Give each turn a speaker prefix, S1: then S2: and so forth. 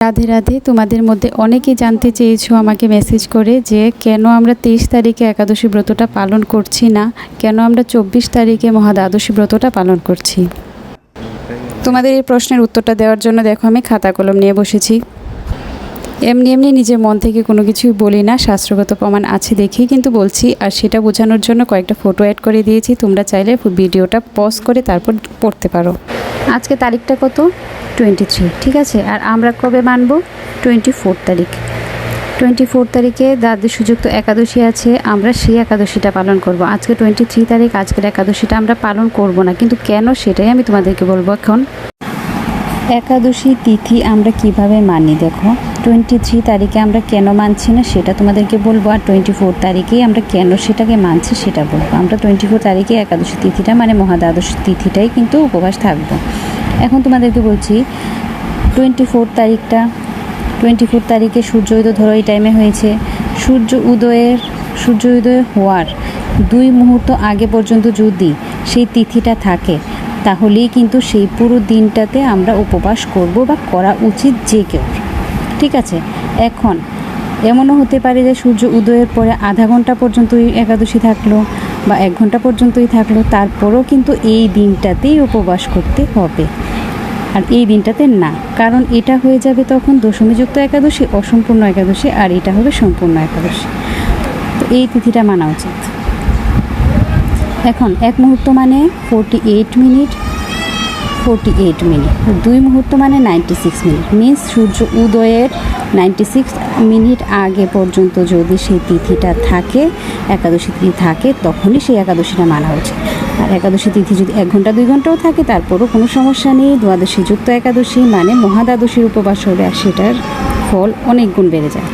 S1: রাধে রাধে। তোমাদের মধ্যে অনেকেই জানতে চেয়েছো আমাকে মেসেজ করে যে কেন আমরা 23 তারিখে একাদশী ব্রতটা পালন করছি না, কেন আমরা 24 তারিখে মহাদ্বাদশী ব্রতটা পালন করছি। তোমাদের এই প্রশ্নের উত্তরটা দেওয়ার জন্য দেখো আমি খাতা কলম নিয়ে বসেছি। এমনি নিজের মন থেকে কোনো কিছুই বলি না, শাস্ত্রগত প্রমাণ আছে দেখেই কিন্তু বলছি। আর সেটা বোঝানোর জন্য কয়েকটা ফটো অ্যাড করে দিয়েছি, তোমরা চাইলে ভিডিওটা পজ করে তারপর পড়তে পারো। আজকে তারিখটা কত? 23, ঠিক আছে। আর আমরা কবে মানব? 24 তারিখ। 24 তারিখে দ্বাদশীযুক্ত একাদশী আছে, আমরা সেই একাদশীটা পালন করব। আজকে 23 তারিখ, আজকের একাদশীটা আমরা পালন করব না, কিন্তু কেন সেটাই আমি তোমাদেরকে বলবো এখন। একাদশী তিথি আমরা কিভাবে মানি দেখো, 23 তারিখে আমরা কেন মানছি না সেটা তোমাদেরকে বলবো, আর 24 তারিখেই আমরা কেন সেটাকে মানছি সেটা বলবো। আমরা 24 তারিখে একাদশী তিথিটা মানে মহাদ্বাদশী তিথিটাই কিন্তু উপবাস থাকবো। এখন তোমাদেরকে বলছি 24 তারিখে সূর্য উদয় ধরো এই টাইমে হয়েছে। সূর্য উদয় হওয়ার 2 মুহূর্ত আগে পর্যন্ত যদি সেই তিথিটা থাকে তাহলেই কিন্তু সেই পুরো দিনটাতে আমরা উপবাস করব বা করা উচিত যে কেউ, ঠিক আছে। এখন এমনও হতে পারে যে সূর্য উদয়ের পরে আধা ঘন্টা পর্যন্তই একাদশী থাকলো বা 1 ঘন্টা পর্যন্তই থাকলো, তারপরেও কিন্তু এই দিনটাতেই উপবাস করতে হবে। আর এই দিনটাতে না, কারণ এটা হয়ে যাবে তখন দশমীযুক্ত একাদশী, অসম্পূর্ণ একাদশী, আর এটা হবে সম্পূর্ণ একাদশী। তো এই তিথিটা মানা উচিত। এখন 1 মুহূর্ত মানে 48 মিনিট, 2 মুহূর্ত মানে 96 মিনিট, মিন্স সূর্য উদয়ের 96 মিনিট আগে পর্যন্ত যদি সেই তিথিটা থাকে, একাদশী তিথি থাকে, তখনই সেই একাদশীটা মানা উচিত। আর একাদশী তিথি যদি 1 ঘন্টা 2 ঘন্টাও থাকে তারপরও কোনো সমস্যা নেই। দ্বাদশীযুক্ত একাদশী মানে মহাদ্বাদশীর উপবাস হলে আর সেটার ফল অনেক গুণ বেড়ে যায়।